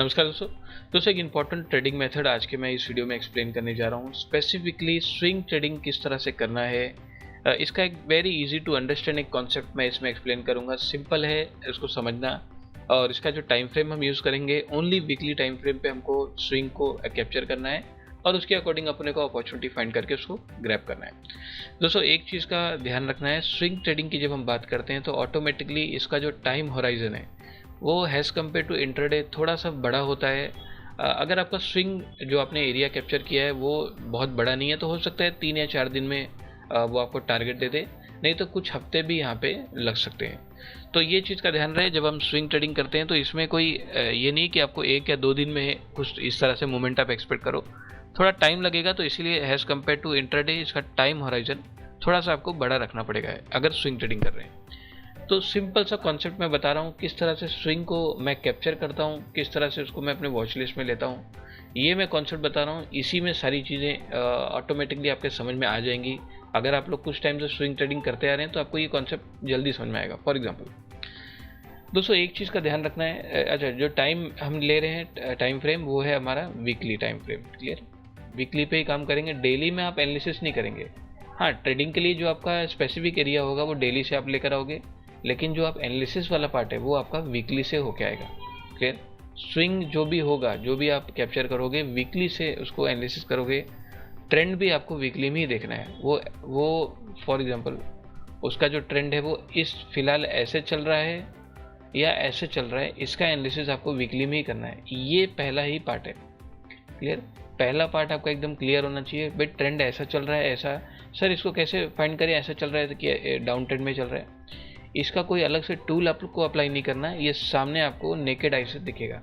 नमस्कार दोस्तों एक इम्पॉर्टेंट ट्रेडिंग मेथड आज के मैं इस वीडियो में एक्सप्लेन करने जा रहा हूँ। स्पेसिफिकली स्विंग ट्रेडिंग किस तरह से करना है, इसका एक वेरी इजी टू अंडरस्टैंड एक कॉन्सेप्ट मैं इसमें एक्सप्लेन करूँगा। सिंपल है इसको समझना, और इसका जो टाइम फ्रेम हम यूज़ करेंगे ओनली वीकली टाइम फ्रेम पे हमको स्विंग को कैप्चर करना है और उसके अकॉर्डिंग अपने को अपॉर्चुनिटी फाइंड करके उसको ग्रैब करना है। दोस्तों एक चीज़ का ध्यान रखना है, स्विंग ट्रेडिंग की जब हम बात करते हैं तो ऑटोमेटिकली इसका जो टाइम होराइजन है वो हैज़ कम्पेयर टू इंट्राडे थोड़ा सा बड़ा होता है। अगर आपका स्विंग जो आपने एरिया कैप्चर किया है वो बहुत बड़ा नहीं है तो हो सकता है 3 या 4 दिन में वो आपको टारगेट दे दे, नहीं तो कुछ हफ्ते भी यहाँ पे लग सकते हैं। तो ये चीज़ का ध्यान रहे जब हम स्विंग ट्रेडिंग करते हैं तो इसमें कोई ये नहीं कि आपको 1 या 2 दिन में कुछ इस तरह से मूवमेंट आप एक्सपेक्ट करो, थोड़ा टाइम लगेगा। तो इसीलिए हैज़ कम्पेयर टू इंट्राडे इसका टाइम होराइजन थोड़ा सा आपको बड़ा रखना पड़ेगा अगर स्विंग ट्रेडिंग कर रहे हैं। तो सिंपल सा कॉन्सेप्ट मैं बता रहा हूँ किस तरह से स्विंग को मैं कैप्चर करता हूँ, किस तरह से उसको मैं अपने वॉच लिस्ट में लेता हूँ, ये मैं कॉन्सेप्ट बता रहा हूँ। इसी में सारी चीज़ें ऑटोमेटिकली आपके समझ में आ जाएंगी। अगर आप लोग कुछ टाइम से स्विंग ट्रेडिंग करते आ रहे हैं तो आपको ये कॉन्सेप्ट जल्दी समझ में आएगा। फॉर एग्जाम्पल दोस्तों एक चीज़ का ध्यान रखना है, अच्छा जो टाइम हम ले रहे हैं टाइम फ्रेम वो है हमारा weekly time frame. Clear, weekly पे ही काम करेंगे, डेली में आप एनालिसिस नहीं करेंगे। हाँ, ट्रेडिंग के लिए जो आपका स्पेसिफिक एरिया होगा वो डेली से आप लेकर आओगे, लेकिन जो आप एनालिसिस वाला पार्ट है वो आपका वीकली से होके आएगा। क्लियर, स्विंग जो भी होगा, जो भी आप कैप्चर करोगे वीकली से उसको एनालिसिस करोगे। ट्रेंड भी आपको वीकली में ही देखना है। वो फॉर एग्जांपल उसका जो ट्रेंड है वो इस फिलहाल ऐसे चल रहा है या ऐसे चल रहा है, इसका एनालिसिस आपको वीकली में ही करना है। ये पहला ही पार्ट है। क्लियर, पहला पार्ट आपका एकदम क्लियर होना चाहिए। भाई ट्रेंड ऐसा चल रहा है, ऐसा सर इसको कैसे फाइंड करें, ऐसा चल रहा है कि डाउन ट्रेंड में चल रहा है। इसका कोई अलग से टूल आपको अप्लाई नहीं करना है, ये सामने आपको नेकेड आई से दिखेगा।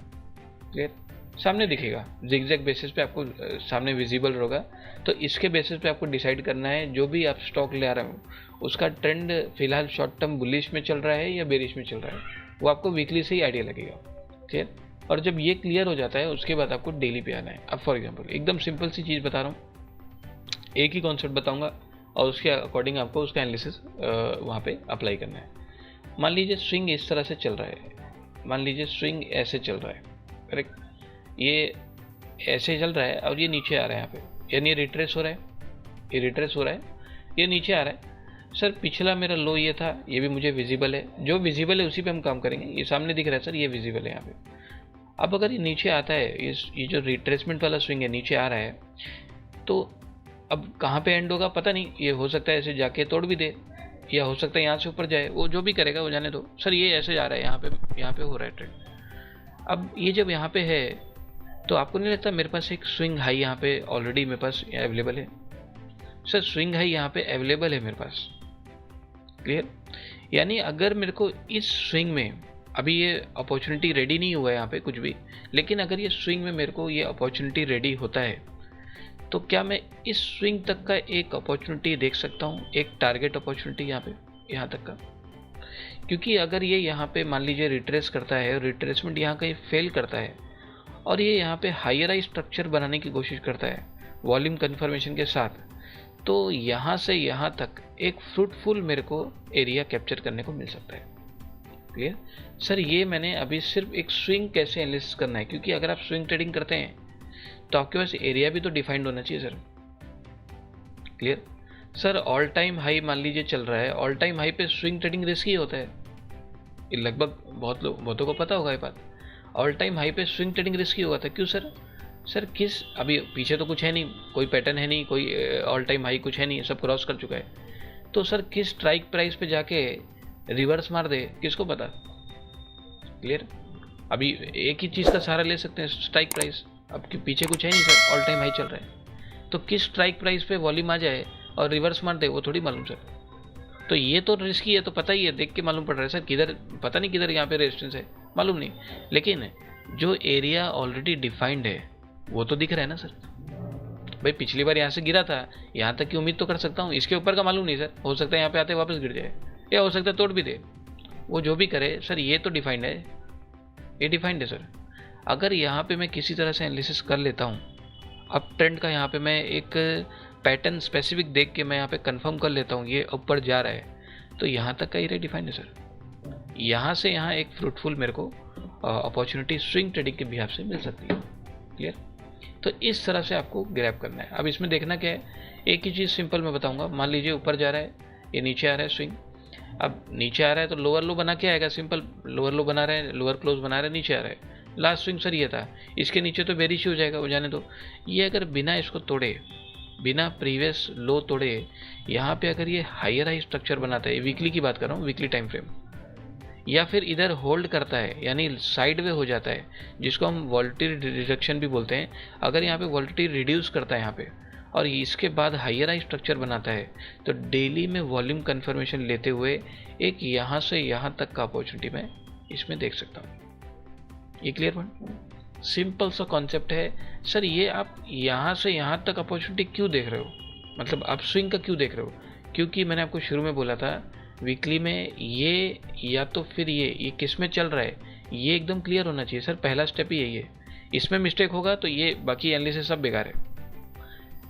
क्लियर, सामने दिखेगा, जिगजैग बेसिस पे आपको सामने विजिबल होगा। तो इसके बेसिस पे आपको डिसाइड करना है जो भी आप स्टॉक ले आ रहे हो उसका ट्रेंड फिलहाल शॉर्ट टर्म बुलिश में चल रहा है या बेरिश में चल रहा है, वो आपको वीकली से ही आइडिया लगेगा। क्लियर, और जब ये क्लियर हो जाता है उसके बाद आपको डेली पे आना है। अब फॉर एग्जाम्पल एकदम सिंपल सी चीज़ बता रहा हूँ, एक ही कॉन्सेप्ट बताऊँगा और उसके अकॉर्डिंग आपको उसका एनालिसिस वहाँ पे अप्लाई करना है। मान लीजिए स्विंग इस तरह से चल रहा है, मान लीजिए स्विंग ऐसे चल रहा है, करेक्ट, ये ऐसे चल रहा है और ये नीचे आ रहा है यहाँ पे, यानी ये रिट्रेस हो रहा है, ये रिट्रेस हो रहा है, ये नीचे आ रहा है। सर पिछला मेरा लो ये था, ये भी मुझे विजिबल है, जो विजिबल है उसी पे हम काम करेंगे। ये सामने दिख रहा है सर, ये विजिबल है यहाँ पे। अब अगर ये नीचे आता है, ये जो रिट्रेसमेंट वाला स्विंग है नीचे आ रहा है, तो अब कहाँ पे एंड होगा पता नहीं। ये हो सकता है ऐसे जाके तोड़ भी दे, या हो सकता है यहाँ से ऊपर जाए, वो जो भी करेगा वो जाने दो। सर ये ऐसे जा रहा है, यहाँ पे हो रहा है ट्रेंड। अब ये जब यहाँ पे है तो आपको नहीं लगता मेरे पास एक स्विंग हाई यहाँ पे ऑलरेडी मेरे पास अवेलेबल है? सर स्विंग हाई यहाँ पे अवेलेबल है मेरे पास। क्लियर, यानी अगर मेरे को इस स्विंग में अभी ये अपॉर्चुनिटी रेडी नहीं हुआ है यहाँ पे कुछ भी, लेकिन अगर ये स्विंग में मेरे को ये अपॉर्चुनिटी रेडी होता है तो क्या मैं इस स्विंग तक का एक अपॉर्चुनिटी देख सकता हूँ, एक टारगेट अपॉर्चुनिटी यहाँ तक का। क्योंकि अगर ये यहाँ पे मान लीजिए रिट्रेस करता है और रिट्रेसमेंट यहाँ कहीं फेल करता है और ये यहाँ पे हायर आई स्ट्रक्चर बनाने की कोशिश करता है वॉल्यूम कन्फर्मेशन के साथ, तो यहाँ से यहाँ तक एक फ्रूटफुल मेरे को एरिया कैप्चर करने को मिल सकता है। क्लियर, सर ये मैंने अभी सिर्फ एक स्विंग कैसे एनालिसिस करना है, क्योंकि अगर आप स्विंग ट्रेडिंग करते हैं तो आपके पास एरिया भी तो डिफाइंड होना चाहिए sir. Clear, sir all time high मान लीजिए चल रहा है, ऑल टाइम हाई पे स्विंग ट्रेडिंग रिस्की होता है, ये लगभग बहुतों को पता होगा ये बात। ऑल टाइम हाई पे स्विंग ट्रेडिंग रिस्की हुआ था, क्यों सर? सर किस, अभी पीछे तो कुछ है नहीं, कोई पैटर्न है नहीं, कोई ऑल टाइम हाई कुछ है नहीं, सब क्रॉस कर चुका है। तो सर किस स्ट्राइक प्राइस पे जाके रिवर्स मार दे, किसको पता। क्लियर, अभी एक ही चीज़ का सहारा ले सकते हैं, स्ट्राइक प्राइस। अब पीछे कुछ है नहीं सर, ऑल टाइम हाई चल रहा है, तो किस स्ट्राइक प्राइस पे वॉल्यूम आ जाए और रिवर्स मार दे वो थोड़ी मालूम सर। तो ये तो रिस्की है, तो पता ही है, देख के मालूम पड़ रहा है सर किधर, पता नहीं किधर यहाँ पे रेजिस्टेंस है, मालूम नहीं, लेकिन जो एरिया ऑलरेडी डिफाइंड है वो तो दिख रहा है ना सर। भाई पिछली बार यहाँ से गिरा था, यहाँ तक की उम्मीद तो कर सकता हूँ, इसके ऊपर का मालूम नहीं सर, हो सकता है यहाँ पे आते वापस गिर जाए, या हो सकता है तोड़ भी दे, वो जो भी करे सर ये तो डिफाइंड है, ये डिफाइंड है सर। अगर यहाँ पे मैं किसी तरह से एनालिसिस कर लेता हूँ, अब ट्रेंड का यहाँ पे मैं एक पैटर्न स्पेसिफिक देख के मैं यहाँ पे कंफर्म कर लेता हूँ ये ऊपर जा रहा है, तो यहाँ तक का एरिया डिफाइंड है सर। यहाँ से यहाँ एक फ्रूटफुल मेरे को अपॉर्चुनिटी स्विंग ट्रेडिंग के बिहाफ से मिल सकती है। क्लियर? तो इस तरह से आपको ग्रैब करना है। अब इसमें देखना क्या है, एक ही चीज़ सिंपल मैं बताऊंगा। मान लीजिए ऊपर जा रहा है, ये नीचे आ रहा है स्विंग। अब नीचे आ रहा है तो लोअर लो बना के आएगा, सिंपल लोअर लो बना रहे हैं, लोअर क्लोज बना रहे हैं, नीचे आ रहा है। लास्ट स्विंग सर ये था, इसके नीचे तो बेरिश हो जाएगा, वो जाने दो। ये अगर बिना इसको तोड़े, बिना प्रीवियस लो तोड़े, यहाँ पे अगर ये हायर हाई स्ट्रक्चर बनाता है, वीकली की बात कर रहा हूँ, वीकली टाइम फ्रेम, या फिर इधर होल्ड करता है यानी साइड वे हो जाता है, जिसको हम वॉल्टिलिटी रिडक्शन भी बोलते हैं। अगर यहाँ पे वॉल्टिलिटी रिड्यूस करता है यहाँ पे और इसके बाद हायर हाई स्ट्रक्चर बनाता है, तो डेली में वॉल्यूम कन्फर्मेशन लेते हुए एक यहाँ से यहाँ तक का अपॉर्चुनिटी मैं इसमें देख सकता हूँ। ये क्लियर पॉइंट? सिंपल सा कॉन्सेप्ट है सर। ये आप यहाँ से यहाँ तक अपॉर्चुनिटी क्यों देख रहे हो, मतलब आप स्विंग का क्यों देख रहे हो? क्योंकि मैंने आपको शुरू में बोला था वीकली में ये या तो फिर ये किस में चल रहा है, ये एकदम क्लियर होना चाहिए सर। पहला स्टेप ही यही है। इसमें मिस्टेक होगा तो ये बाकी एनालिसिस सब बेकार है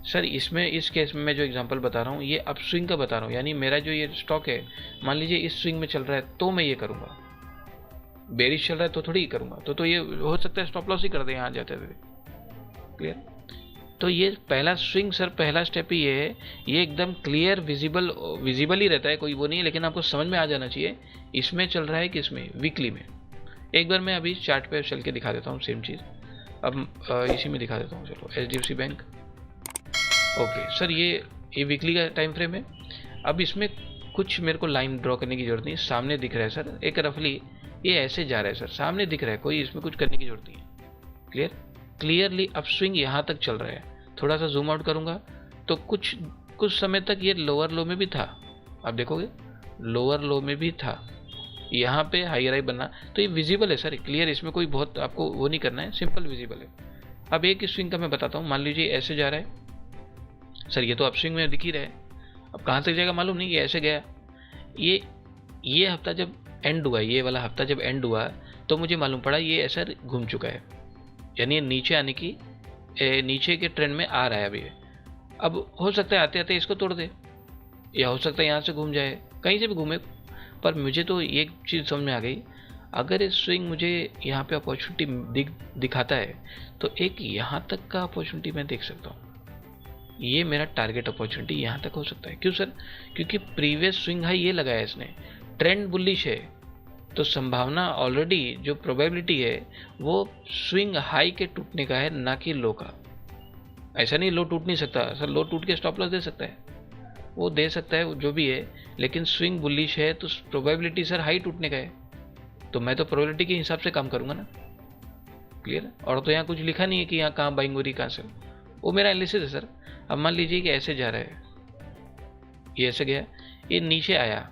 सर। इसमें इस केस में मैं जो एग्जांपल बता रहा हूँ ये अप स्विंग का बता रहा हूँ, यानी मेरा जो ये स्टॉक है मान लीजिए इस स्विंग में चल रहा है तो मैं ये करूँगा, बेरिश चल रहा है तो थोड़ी ही करूँगा। तो ये हो सकता है स्टॉप लॉस ही कर दे यहाँ जाते हुए। क्लियर? तो ये पहला स्विंग सर, पहला स्टेप ही ये है। ये एकदम क्लियर विजिबल ही रहता है, कोई वो नहीं है, लेकिन आपको समझ में आ जाना चाहिए इसमें चल रहा है किसमें, वीकली में। एक बार मैं अभी चार्ट पे चल के दिखा देता हूँ सेम चीज़। अब इसी में दिखा देता हूँ, चलो HDFC बैंक। ओके सर, ये वीकली का टाइम फ्रेम है। अब इसमें कुछ मेरे को लाइन ड्रॉ करने की जरूरत नहीं, सामने दिख रहा है सर एक रफली, ये ऐसे जा रहा है सर, सामने दिख रहा है, कोई इसमें कुछ करने की जरूरत नहीं है। क्लियर? क्लियरली अप स्विंग यहाँ तक चल रहा है। थोड़ा सा जूम आउट करूँगा तो कुछ समय तक ये लोअर लो में भी था, आप देखोगे लोअर लो में भी था, यहाँ पे हायर हाई बना, तो ये विजिबल है सर, क्लियर। इसमें कोई बहुत आपको वो नहीं करना है, सिंपल विजिबल है। अब एक स्विंग का मैं बताता हूँ, मान लीजिए ऐसे जा रहा है सर, ये तो अप स्विंग में दिख ही रहा है। अब कहाँ तक जाएगा मालूम नहीं, ये ऐसे गया। ये हफ्ता जब एंड हुआ, ये वाला हफ्ता जब एंड हुआ तो मुझे मालूम पड़ा ये ऐसा घूम चुका है, यानी नीचे आने की नीचे के ट्रेंड में आ रहा है अभी। अब हो सकता है आते आते इसको तोड़ दे, या हो सकता है यहाँ से घूम जाए, कहीं से भी घूमे। पर मुझे तो एक चीज़ समझ में आ गई, अगर ये स्विंग मुझे यहाँ पे अपॉर्चुनिटी दिखाता है तो एक यहाँ तक का अपॉर्चुनिटी मैं देख सकता हूँ। ये मेरा टारगेट अपॉर्चुनिटी यहाँ तक हो सकता है। क्यों सर? क्योंकि प्रीवियस स्विंग हाई ये लगाया इसने, ट्रेंड बुलिश है, तो संभावना ऑलरेडी जो प्रोबेबिलिटी है वो स्विंग हाई के टूटने का है, ना कि लो का। ऐसा नहीं लो टूट नहीं सकता सर, लो टूट के स्टॉप लॉस दे सकता है, वो दे सकता है जो भी है, लेकिन स्विंग बुलिश है तो प्रोबेबिलिटी सर हाई टूटने का है, तो मैं तो प्रोबेबिलिटी के हिसाब से काम करूंगा ना। क्लियर? और तो यहाँ कुछ लिखा नहीं है कि यहाँ कहाँ बाइंग हो रही कहाँ से, वो मेरा एनालिसिस है सर। अब मान लीजिए कि ऐसे जा रहा है, ये ऐसे गया, ये नीचे आया,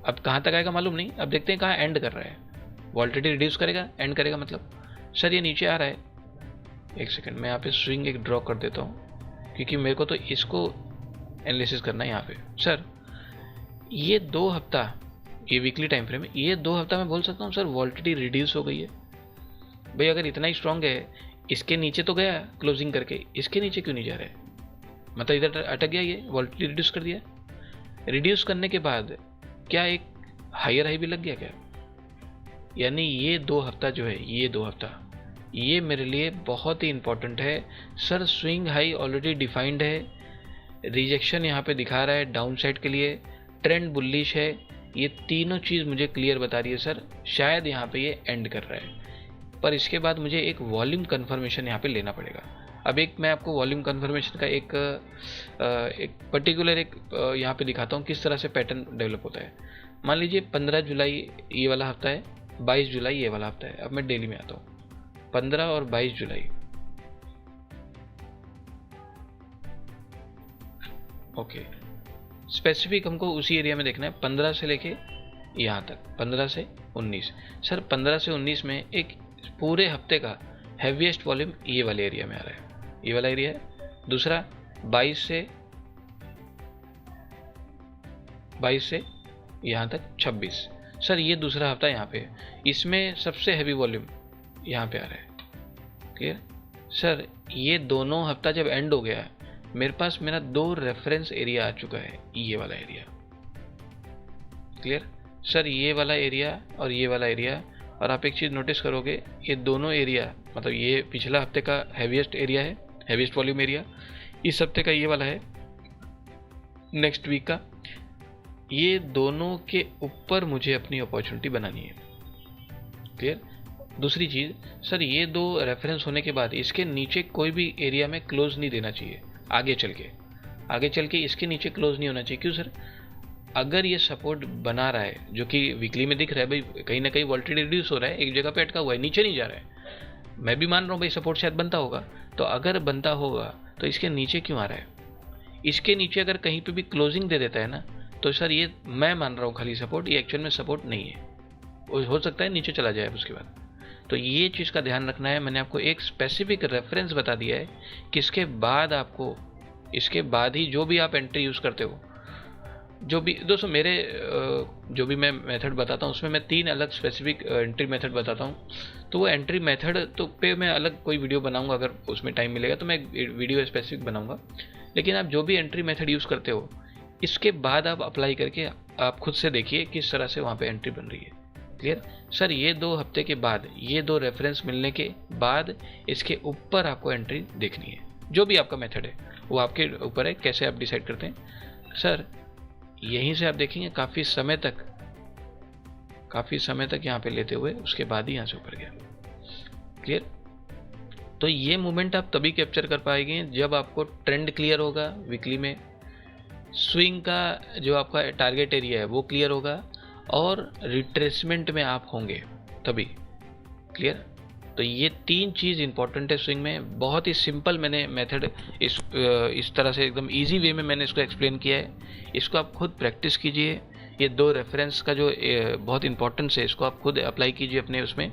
अब कहाँ तक आएगा मालूम नहीं। अब देखते हैं कहाँ एंड कर रहा है, वॉल्टिलिटी रिड्यूस करेगा, एंड करेगा, मतलब सर ये नीचे आ रहा है। एक सेकंड, मैं यहाँ पे स्विंग एक ड्रॉ कर देता हूँ, क्योंकि मेरे को तो इसको एनालिसिस करना है यहाँ पे। सर ये 2 हफ्ता, ये वीकली टाइम फ्रेम है, ये 2 हफ्ता मैं बोल सकता हूँ सर वॉल्टिलिटी रिड्यूस हो गई है। भाई अगर इतना ही स्ट्रांग है, इसके नीचे तो गया क्लोजिंग करके, इसके नीचे क्यों नहीं जा रहा है, मतलब इधर अटक गया, ये वॉल्टिलिटी रिड्यूस कर दिया। रिड्यूस करने के बाद क्या एक हायर हाई भी लग गया क्या? यानी ये 2 हफ्ता जो है, ये 2 हफ्ता ये मेरे लिए बहुत ही इंपॉर्टेंट है sir. Swing high already defined है, रिजेक्शन यहाँ पे दिखा रहा है डाउन साइड के लिए, ट्रेंड बुलिश है, ये तीनों चीज़ मुझे क्लियर बता रही है सर। शायद यहाँ पे ये एंड कर रहा है, पर इसके बाद मुझे एक वॉल्यूम कन्फर्मेशन यहाँ पे लेना पड़ेगा। अब एक मैं आपको वॉल्यूम कन्फर्मेशन का एक पर्टिकुलर यहाँ पे दिखाता हूँ किस तरह से पैटर्न डेवलप होता है। मान लीजिए 15 जुलाई ये वाला हफ्ता है, 22 जुलाई ये वाला हफ्ता है। अब मैं डेली में आता हूँ, 15 और 22 जुलाई। ओके, स्पेसिफिक हमको उसी एरिया में देखना है, 15 से लेके यहाँ तक, 15 से 19। सर 15 से 19 में एक पूरे हफ्ते का हैवीएस्ट वॉल्यूम ये वाले एरिया में आ रहा है, ये वाला एरिया है। दूसरा 22 से यहाँ तक 26। सर ये दूसरा हफ्ता यहाँ पे, इसमें सबसे हैवी वॉल्यूम यहाँ पे आ रहा है। क्लियर? सर ये दोनों हफ्ता जब एंड हो गया, मेरे पास मेरा 2 रेफरेंस एरिया आ चुका है, ये वाला एरिया। क्लियर? सर ये वाला एरिया और ये वाला एरिया, और आप एक चीज़ नोटिस करोगे, ये दोनों एरिया, मतलब ये पिछला हफ्ते का हैवीएस्ट एरिया है, हैवीएस्ट वॉल्यूम एरिया, इस हफ्ते का ये वाला है, नेक्स्ट वीक का, ये दोनों के ऊपर मुझे अपनी अपॉर्चुनिटी बनानी है। क्लियर। दूसरी चीज़, सर ये दो रेफरेंस होने के बाद इसके नीचे कोई भी एरिया में क्लोज नहीं देना चाहिए। आगे चल के इसके नीचे क्लोज नहीं होना चाहिए। क्यों सर? अगर ये सपोर्ट बना रहा है, जो कि वीकली में दिख रहा है भाई, कहीं ना कहीं वोल्टेज रिड्यूस हो रहा है, एक जगह पे अटका हुआ है, नीचे नहीं जा रहा है, मैं भी मान रहा हूँ भाई सपोर्ट शायद बनता होगा, तो अगर बनता होगा तो इसके नीचे क्यों आ रहा है? इसके नीचे अगर कहीं पे भी क्लोजिंग दे देता है ना, तो सर ये मैं मान रहा हूँ खाली सपोर्ट, ये एक्चुअल में सपोर्ट नहीं है, हो सकता है नीचे चला जाए उसके बाद। तो ये चीज़ का ध्यान रखना है। मैंने आपको एक स्पेसिफिक रेफरेंस बता दिया है कि इसके बाद आपको, इसके बाद ही जो भी आप एंट्री यूज़ करते हो, जो भी दोस्तों मेरे जो भी मैं मेथड बताता हूँ उसमें मैं 3 अलग स्पेसिफिक एंट्री मेथड बताता हूँ। तो वो एंट्री मेथड तो पे मैं अलग कोई वीडियो बनाऊंगा, अगर उसमें टाइम मिलेगा तो मैं एक वीडियो स्पेसिफिक बनाऊंगा। लेकिन आप जो भी एंट्री मेथड यूज़ करते हो, इसके बाद आप अप्लाई करके आप खुद से देखिए किस तरह से वहाँ पे एंट्री बन रही है। क्लियर। सर ये 2 हफ्ते के बाद, ये 2 रेफरेंस मिलने के बाद इसके ऊपर आपको एंट्री देखनी है। जो भी आपका मेथड है वो आपके ऊपर है, कैसे आप डिसाइड करते हैं। सर यहीं से आप देखेंगे काफ़ी समय तक यहाँ पे लेते हुए उसके बाद ही यहाँ से ऊपर गया। क्लियर। तो ये मूवमेंट आप तभी कैप्चर कर पाएंगे जब आपको ट्रेंड क्लियर होगा, वीकली में स्विंग का जो आपका टारगेट एरिया है वो क्लियर होगा, और रिट्रेसमेंट में आप होंगे तभी। क्लियर। तो ये 3 चीज़ इंपॉर्टेंट है स्विंग में। बहुत ही सिंपल मैंने मेथड इस तरह से एकदम इजी वे में मैंने इसको एक्सप्लेन किया है। इसको आप खुद प्रैक्टिस कीजिए। ये 2 रेफरेंस का जो बहुत इंपॉर्टेंस है, इसको आप खुद अप्लाई कीजिए अपने उसमें,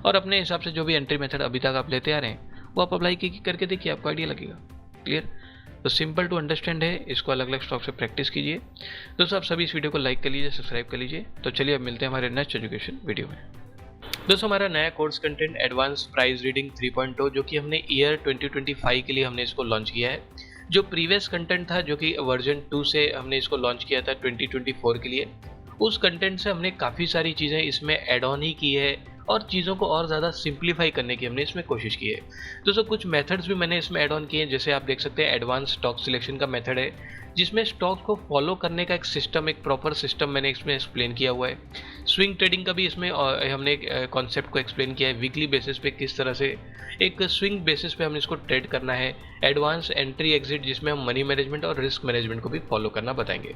और अपने हिसाब से जो भी एंट्री मेथड अभी तक आप लेते आ रहे हैं वो आप अप्लाई करके देखिए, आपको आइडिया लगेगा। क्लियर। तो सिंपल टू अंडरस्टैंड है, इसको अलग अलग स्टॉक से प्रैक्टिस कीजिए। दोस्तों आप सभी इस वीडियो को लाइक कर लीजिए, सब्सक्राइब कर लीजिए। तो चलिए अब मिलते हैं हमारे नेक्स्ट एजुकेशन वीडियो में। दोस्तों हमारा नया course content advance price reading 3.0, जो कि हमने ईयर 2025 के लिए हमने इसको लॉन्च किया है। जो प्रीवियस कंटेंट था, जो कि वर्जन 2 से हमने इसको लॉन्च किया था 2024 के लिए, उस कंटेंट से हमने काफ़ी सारी चीज़ें इसमें ऐड ऑन ही की है, और चीज़ों को और ज़्यादा सिंप्लीफाई करने की हमने इसमें कोशिश की है। दोस्तों कुछ मेथड्स भी मैंने इसमें ऐड ऑन किए हैं, जैसे आप देख सकते हैं एडवांस स्टॉक सिलेक्शन का मेथड है, जिसमें स्टॉक को फॉलो करने का एक सिस्टम, एक प्रॉपर सिस्टम मैंने इसमें एक्सप्लेन किया हुआ है। स्विंग ट्रेडिंग का भी इसमें हमने एक कॉन्सेप्ट को एक्सप्लेन किया है, वीकली बेसिस पे किस तरह से एक स्विंग बेसिस पे हमने इसको ट्रेड करना है। एडवांस एंट्री एग्जिट, जिसमें हम मनी मैनेजमेंट और रिस्क मैनेजमेंट को भी फॉलो करना बताएंगे।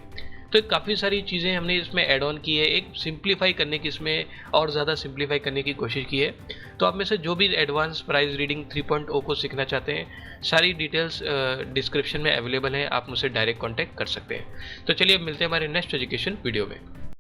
तो काफ़ी सारी चीज़ें हमने इसमें ऐड ऑन की है, एक सिंप्लीफाई करने की, इसमें और ज़्यादा सिंप्लीफाई करने की कोशिश की है। तो आप में से जो भी एडवांस प्राइस रीडिंग 3.0 को सीखना चाहते हैं, सारी डिटेल्स डिस्क्रिप्शन में अवेलेबल है, आप मुझसे डायरेक्ट कॉन्टैक्ट कर सकते हैं। तो चलिए अब मिलते हैं हमारे नेक्स्ट एजुकेशन वीडियो में।